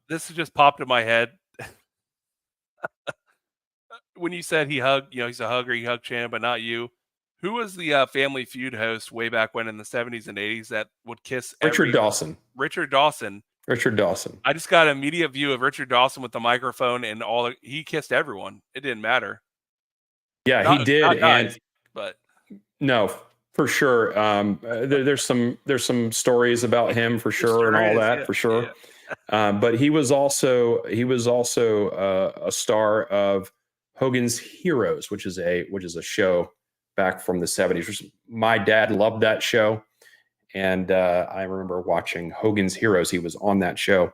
this just popped in my head. When you said he hugged, he's a hugger, he hugged Shannon, but not you. Who was the Family Feud host way back when in the 70s and 80s that would kiss Richard Dawson. Richard Dawson. I just got an immediate view of Richard Dawson with the microphone and he kissed everyone. It didn't matter. Yeah, he did. But no, for sure. There's some stories about him for sure and all that for sure. Yeah. But he was also a star of Hogan's Heroes, which is a show back from the 70s. My dad loved that show. And I remember watching Hogan's Heroes. He was on that show.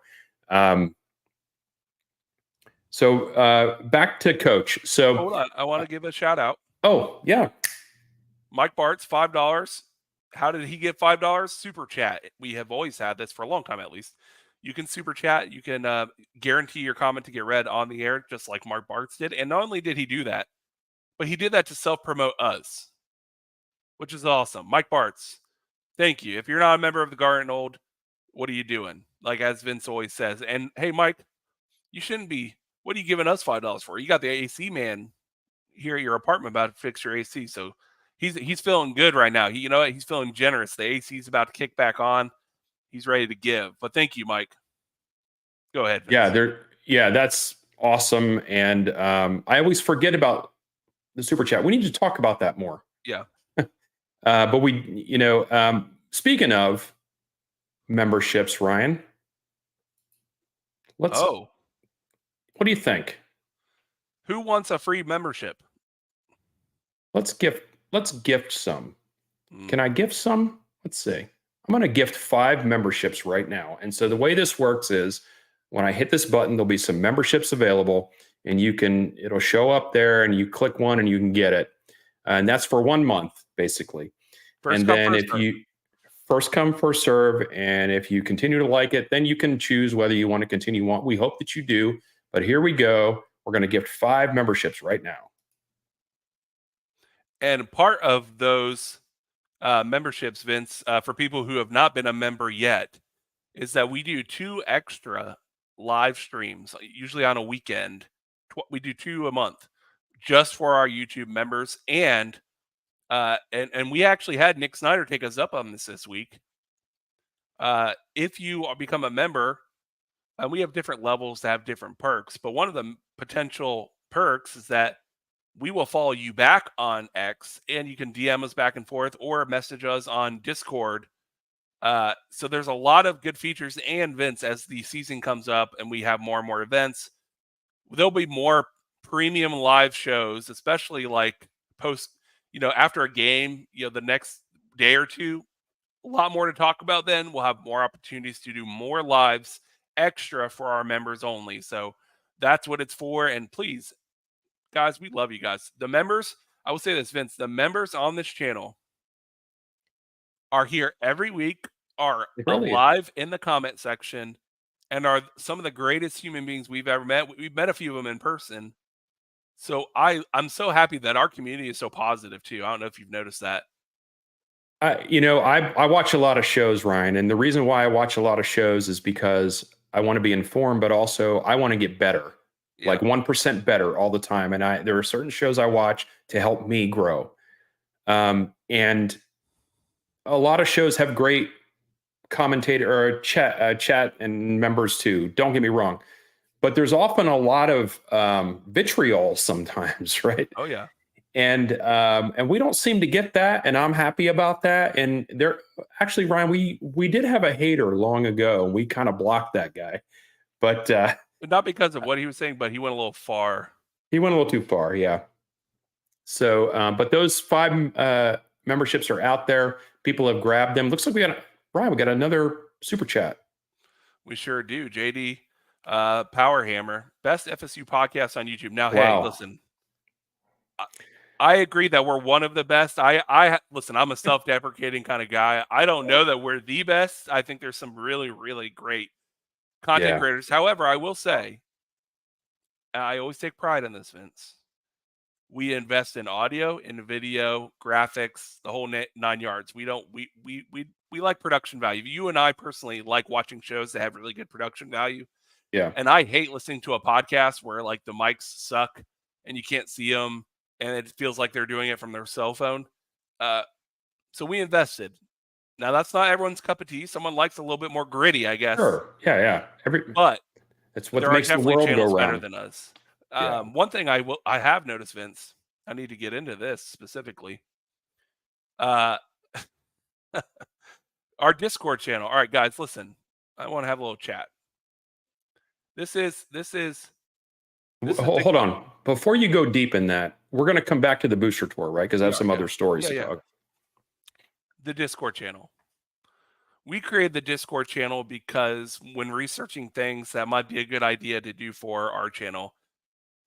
So back to Coach. So hold on. I want to give a shout out. Oh, yeah. Mike Bartz, $5. How did he get $5? Super chat. We have always had this for a long time, at least. You can super chat. You can guarantee your comment to get read on the air, just like Mark Bartz did. And not only did he do that, but he did that to self-promote us, which is awesome. Mike Bartz, thank you. If you're not a member of the Garnet Old, what are you doing? Like, as Vince always says. And, hey, Mike, you shouldn't be. What are you giving us $5 for? You got the AC man here at your apartment about to fix your AC. So he's feeling good right now. He's feeling generous. The AC is about to kick back on. He's ready to give. But thank you, Mike. Go ahead, Vince. That's awesome. And I always forget about the super chat. We need to talk about that more. Yeah. But speaking of memberships, Ryan, what do you think? Who wants a free membership? Let's gift some. Can I gift some? Let's see. I'm going to gift 5 memberships right now. And so the way this works is when I hit this button, there'll be some memberships available and it'll show up there and you click one and you can get it. And that's for 1 month, basically. First first come, first serve. And if you continue to like it, then you can choose whether you want to continue on. We hope that you do. But here we go. We're going to gift 5 memberships right now. And part of those memberships, Vince, for people who have not been a member yet, is that we do 2 extra live streams, usually on a weekend. We do 2 a month just for our YouTube members. And we actually had Nick Snyder take us up on this week. If you become a member, and we have different levels to have different perks, but one of the potential perks is that we will follow you back on X, and you can DM us back and forth or message us on Discord. So there's a lot of good features. And Vince, as the season comes up and we have more and more events, there'll be more premium live shows, especially like after a game, the next day or two, a lot more to talk about then. We'll have more opportunities to do more lives extra for our members only. So that's what it's for. And please, guys, we love you guys. The members, I will say this, Vince, the members on this channel are here every week, are alive in the comment section, and are some of the greatest human beings we've ever met. We've met a few of them in person. So I'm so happy that our community is so positive too. I don't know if you've noticed that. I watch a lot of shows, Ryan, and the reason why I watch a lot of shows is because I want to be informed, but also I want to get better, like 1% better all the time. And there are certain shows I watch to help me grow. And a lot of shows have great commentator or chat and members too. Don't get me wrong, but there's often a lot of vitriol sometimes, right? Oh yeah. And we don't seem to get that, and I'm happy about that. And there, actually, Ryan, we did have a hater long ago. We kind of blocked that guy, but not because of what he was saying, but he went a little far. He went a little too far, yeah. So, but those 5 memberships are out there. People have grabbed them. Looks like we got another super chat. We sure do. JD Powerhammer, best FSU podcast on YouTube. Now, hey, listen. I agree that we're one of the best. I listen, I'm a self-deprecating kind of guy. I don't know that we're the best. I think there's some really, really great content creators. However, I will say, I always take pride in this, Vince. We invest in audio, in video, graphics, the whole 9 yards. We like production value. You and I personally like watching shows that have really good production value. Yeah. And I hate listening to a podcast where like the mics suck and you can't see them, and it feels like they're doing it from their cell phone. So we invested. Now, that's not everyone's cup of tea. Someone likes a little bit more gritty, I guess. Sure. Yeah. But that's what makes the world go round. Better than us. One thing I have noticed, Vince, I need to get into this specifically. Our Discord channel. All right, guys, listen. I want to have a little chat. This is hold on. Before you go deep in that, we're going to come back to the booster tour, right? Because I have some other stories to talk. The Discord channel. We created the Discord channel because when researching things that might be a good idea to do for our channel,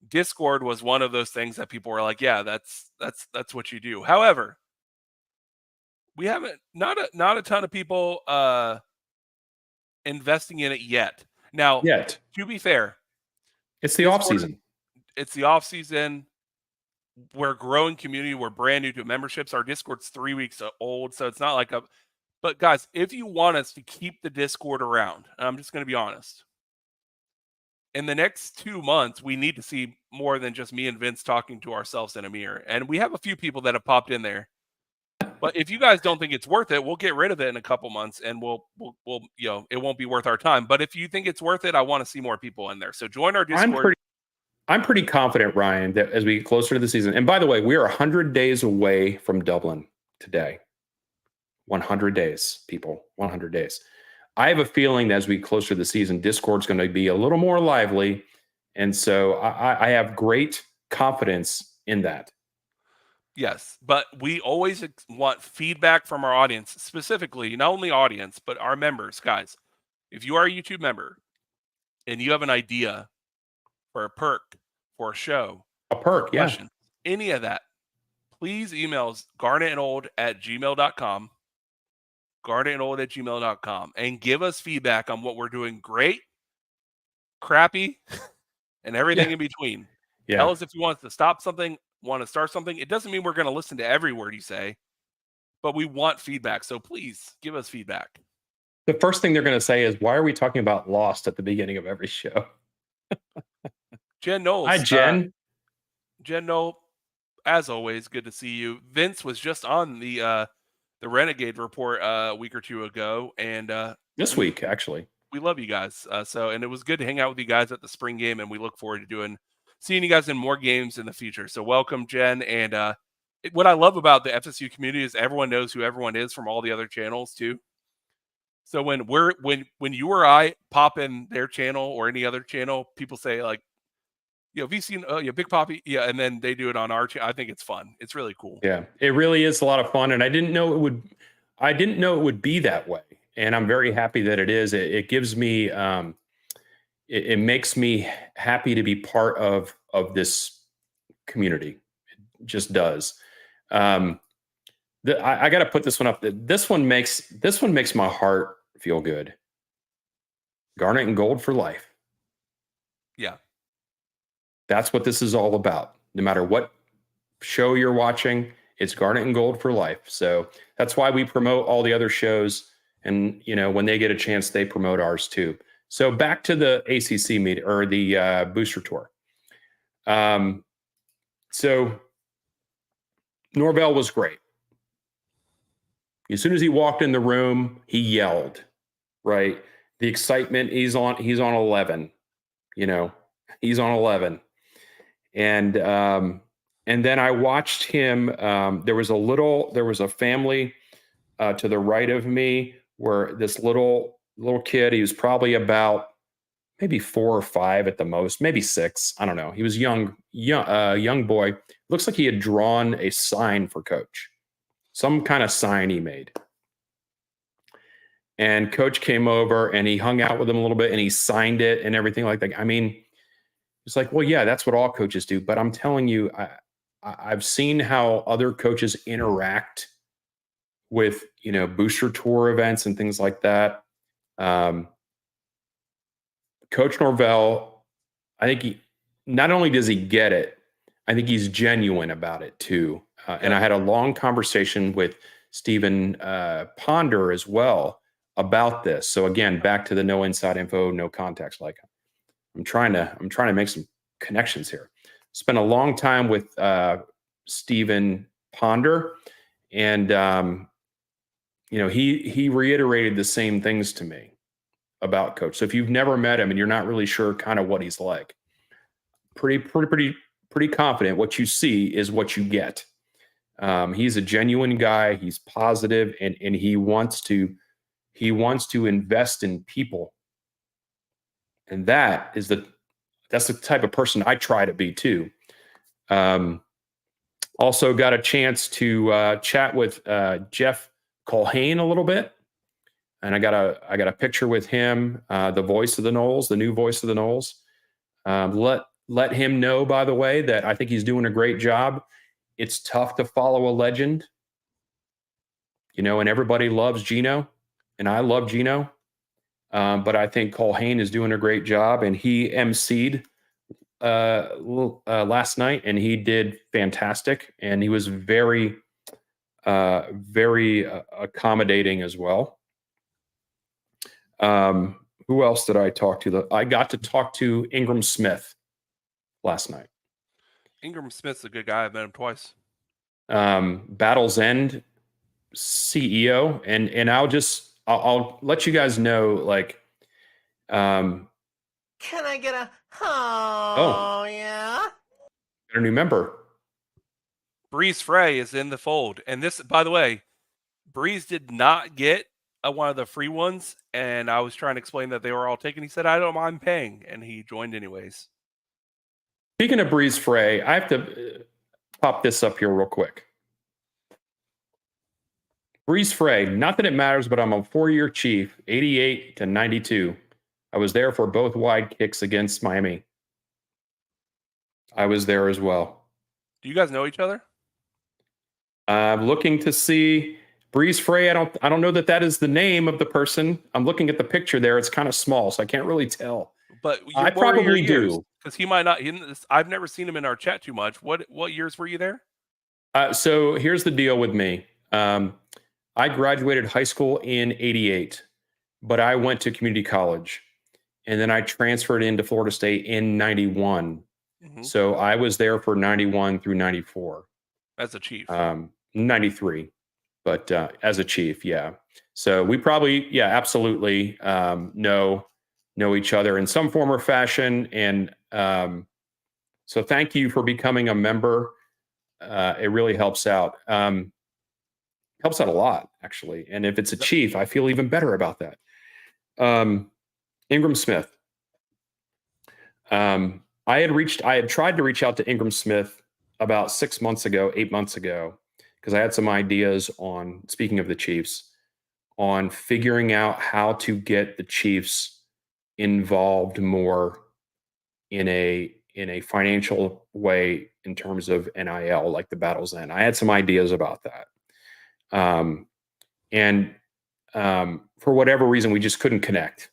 Discord was one of those things that people were like, yeah, that's what you do. However, we haven't not a ton of people investing in it yet. Now, to be fair, it's the off season. It's the off season. We're a growing community. We're brand new to memberships. Our Discord's 3 weeks old, so it's not like but guys, if you want us to keep the Discord around, and I'm just going to be honest, in the next 2 months, we need to see more than just me and Vince talking to ourselves in a mirror. And we have a few people that have popped in there. But if you guys don't think it's worth it, we'll get rid of it in a couple months, and we'll it won't be worth our time. But if you think it's worth it, I want to see more people in there. So join our Discord. I'm pretty confident, Ryan, that as we get closer to the season, and by the way, we are 100 days away from Dublin today. 100 days, people, 100 days. I have a feeling that as we get closer to the season, Discord's going to be a little more lively. And so I have great confidence in that. Yes, but we always want feedback from our audience, specifically, not only audience, but our members. Guys, if you are a YouTube member and you have an idea for a perk, for a show, question, any of that, please email us garnetold@gmail.com. garnetandonly@gmail.com, and give us feedback on what we're doing great, crappy, and everything in between. Tell us if you want us to stop something, want to start something. It doesn't mean we're going to listen to every word you say, but we want feedback. So please give us feedback. The first thing they're going to say is, why are we talking about Lost at the beginning of every show? Jen Knowles. Hi, Jen. Jen Knoll, as always, good to see you. Vince was just on the Renegade Report a week or two ago, and this week, actually. We love you guys. And it was good to hang out with you guys at the spring game, and we look forward to seeing you guys in more games in the future. So welcome, Jen. And what I love about the FSU community is everyone knows who everyone is from all the other channels too. So when you or I pop in their channel or any other channel, people say like, have you seen Big Poppy? Yeah, and then they do it on our channel. I think it's fun. It's really cool. Yeah, it really is a lot of fun, and I didn't know it would be that way. And I'm very happy that it is. It gives me, it makes me happy to be part of this community. It just does. I got to put this one up. This one makes my heart feel good. Garnet and gold for life. Yeah, that's what this is all about. No matter what show you're watching, it's Garnet and gold for life. So that's why we promote all the other shows. And, when they get a chance, they promote ours too. So back to the ACC meet or the booster tour. So Norvell was great. As soon as he walked in the room, he yelled, right? The excitement, he's on 11, he's on 11. And then I watched him. There was a family to the right of me where this little kid, he was probably about maybe 4 or 5 at the most, maybe 6. I don't know. He was young boy. Looks like he had drawn a sign for Coach, some kind of sign he made. And Coach came over and he hung out with him a little bit and he signed it and everything like that. I mean, it's like, well, yeah, that's what all coaches do. But I'm telling you, I've seen how other coaches interact with, booster tour events and things like that. Coach Norvell, I think not only does he get it, I think he's genuine about it too. And I had a long conversation with Stephen Ponder as well about this. So again, back to the no inside info, no context. Like I'm trying to make some connections here. Spent a long time with Stephen Ponder, and he reiterated the same things to me about Coach. So if you've never met him and you're not really sure kind of what he's like, pretty confident what you see is what you get. He's a genuine guy. He's positive, and he wants to invest in people. And that's the type of person I try to be too. Also got a chance to chat with Jeff Colhane a little bit. And I got a picture with him, the voice of the Noles, the new voice of the Noles. Let him know, by the way, that I think he's doing a great job. It's tough to follow a legend, and everybody loves Gino, and I love Gino. But I think Colhane is doing a great job, and he emceed last night, and he did fantastic, and he was very accommodating as well. Who else did I talk to? I got to talk to Ingram Smith last night. Ingram Smith's a good guy. I've met him twice. Battle's End CEO, and I'll let you guys know, like, can I get a yeah? Got a new member. Breeze Frey is in the fold. And this, by the way, Breeze did not get one of the free ones, and I was trying to explain that they were all taken. He said, I don't mind paying, and he joined anyways. Speaking of Breeze Frey, I have to pop this up here real quick. Breeze Frey, not that it matters, but I'm a 4-year chief, 88 to 92. I was there for both wide kicks against Miami. I was there as well. Do you guys know each other? I'm looking to see, Breeze Frey. I don't know that is the name of the person. I'm looking at the picture there. It's kind of small, so I can't really tell. But I probably do, because he might not. I've never seen him in our chat too much. What years were you there? So here's the deal with me. I graduated high school in '88, but I went to community college, and then I transferred into Florida State in '91. So I was there for '91 through '94. As a chief. '93, but as a chief, yeah. So we probably, absolutely know each other in some form or fashion. And so thank you for becoming a member. It really helps out. Helps out a lot, actually. And if it's a chief, I feel even better about that. Ingram Smith. I had tried to reach out to Ingram Smith about 8 months ago, because I had some ideas on, speaking of the Chiefs, on figuring out how to get the Chiefs involved more in a financial way in terms of NIL, like the Battle's End. I had some ideas about that. And for whatever reason, we just couldn't connect.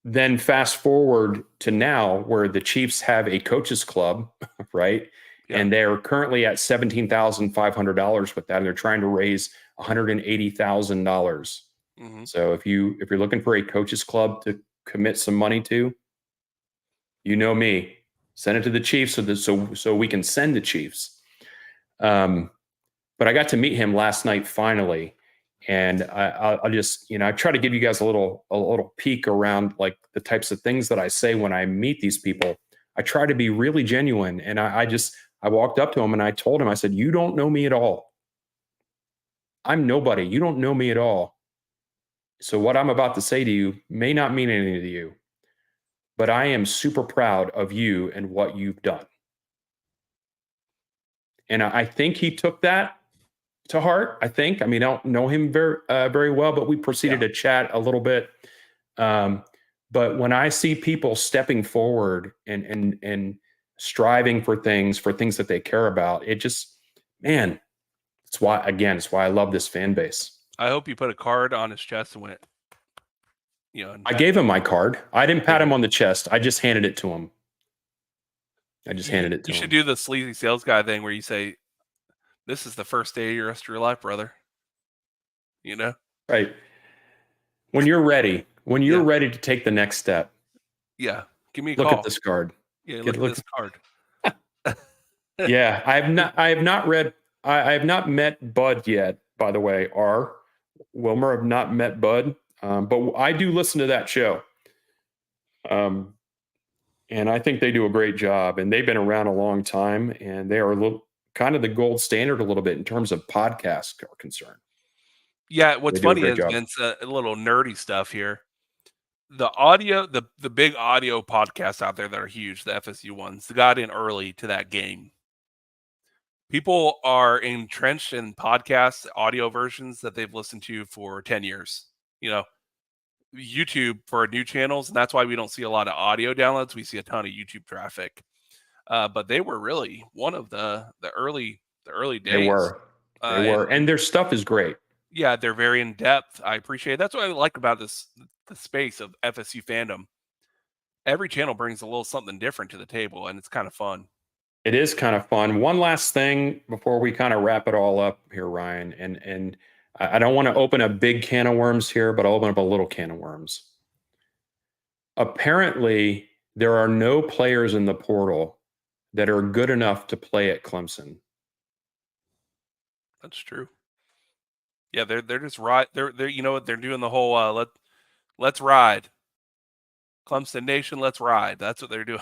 Then fast forward to now, where the Chiefs have a coaches club, right? Yeah. And they're currently at $17,500 with that. And they're trying to raise $180,000. So if you're looking for a coaches club to commit some money to, you know me, send it to the Chiefs so we can send the Chiefs. But I got to meet him last night finally. And I'll just, I try to give you guys a little peek around like the types of things that I say when I meet these people. I try to be really genuine. And I walked up to him and I told him, I said, you don't know me at all. I'm nobody. You don't know me at all. So what I'm about to say to you may not mean anything to you, but I am super proud of you and what you've done. And I think he took that to heart. I mean, I don't know him very well, but we proceeded to chat a little bit. But when I see people stepping forward and striving for things that they care about, it just, man, it's why I love this fan base. I hope you put a card on his chest and went, I gave him my card. I didn't pat him on the chest. I just handed it to him. You should do the sleazy sales guy thing where you say, this is the first day of the rest of your life, brother. Right. When you're ready to take the next step. Yeah. Give me a call. Look at this card. Yeah. Look at this card. Yeah. I have not met Bud yet, by the way. Wilmer, have not met Bud. But I do listen to that show. And I think they do a great job, and they've been around a long time, and they are kind of the gold standard a little bit in terms of podcasts are concerned. Yeah. What's funny is, Vince, a little nerdy stuff here. The audio, the big audio podcasts out there that are huge, the FSU ones, got in early to that game. People are entrenched in podcasts, audio versions that they've listened to for 10 years. YouTube for new channels, and that's why we don't see a lot of audio downloads. We see a ton of YouTube traffic. But they were really one of the early days. They were, and their stuff is great. Yeah, they're very in depth. I appreciate it. That's what I like about the space of FSU fandom. Every channel brings a little something different to the table, and it's kind of fun. It is kind of fun. One last thing before we kind of wrap it all up here, Ryan, and I don't want to open a big can of worms here, but I'll open up a little can of worms. Apparently, there are no players in the portal that are good enough to play at Clemson. That's true. Yeah, they're just right. They're they're doing the whole let's ride. Clemson Nation, let's ride. That's what they're doing.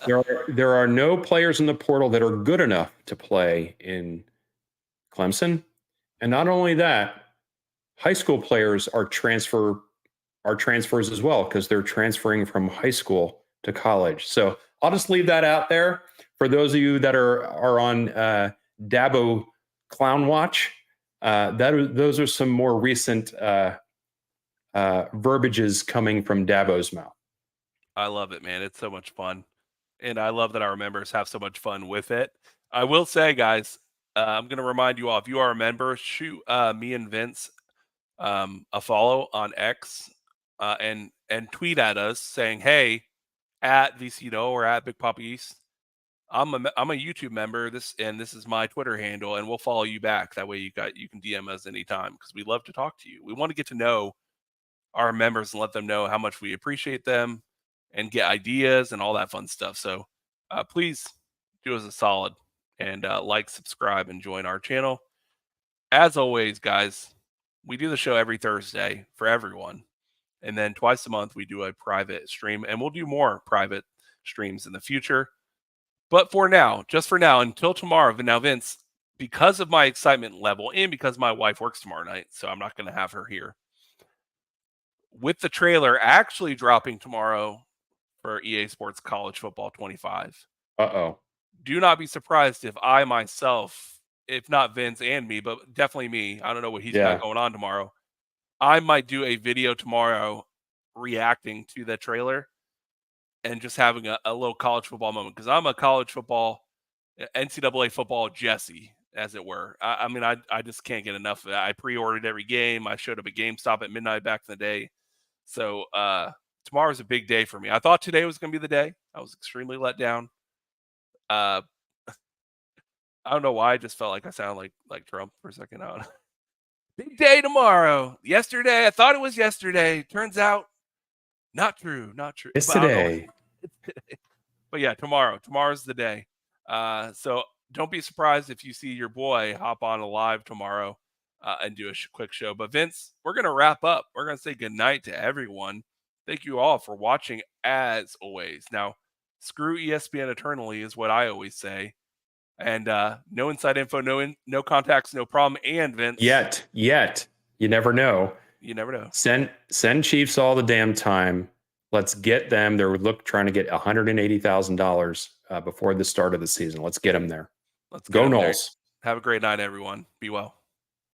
There are no players in the portal that are good enough to play in Clemson. And not only that, high school players are transfers as well, because they're transferring from high school to college. So I'll just leave that out there for those of you that are on Dabo Clown Watch. Those are some more recent verbiages coming from Dabo's mouth. I love it, man. It's so much fun. And I love that our members have so much fun with it. I will say, guys, I'm going to remind you all, if you are a member, shoot me and Vince a follow on X and tweet at us saying, hey, at VCNO or at Big Papa East, I'm a YouTube member. This is my Twitter handle, and we'll follow you back. That way you can DM us anytime because we love to talk to you. We want to get to know our members and let them know how much we appreciate them and get ideas and all that fun stuff. So please do us a solid and like, subscribe, and join our channel. As always, guys, we do the show every Thursday for everyone. And then twice a month, we do a private stream, and we'll do more private streams in the future. But for now, just for now, until tomorrow, now, Vince, because of my excitement level and because my wife works tomorrow night, so I'm not going to have her here, with the trailer actually dropping tomorrow for EA Sports College Football 25. Uh-oh. Do not be surprised if I myself, if not Vince and me, but definitely me, I don't know what he's got going on tomorrow, I might do a video tomorrow reacting to the trailer and just having a little college football moment, because I'm a college football, NCAA football Jesse, as it were. I mean, I just can't get enough of it. I pre-ordered every game. I showed up at GameStop at midnight back in the day. So tomorrow's a big day for me. I thought today was going to be the day. I was extremely let down. I don't know why. I just felt like I sounded like Trump for a second. Big day tomorrow. Yesterday, I thought it was yesterday. Turns out, not true. Not true. It's today. But yeah, tomorrow's the day. So don't be surprised if you see your boy hop on a live tomorrow and do a quick show. But Vince, we're going to wrap up. We're going to say goodnight to everyone. Thank you all for watching as always. Now, screw ESPN eternally is what I always say. And no inside info, no contacts, no problem. And Vince, Yet. You never know. You never know. Send Chiefs all the damn time. Let's get them. They're trying to get $180,000 before the start of the season. Let's get them there. Let's go Noles. Have a great night, everyone. Be well.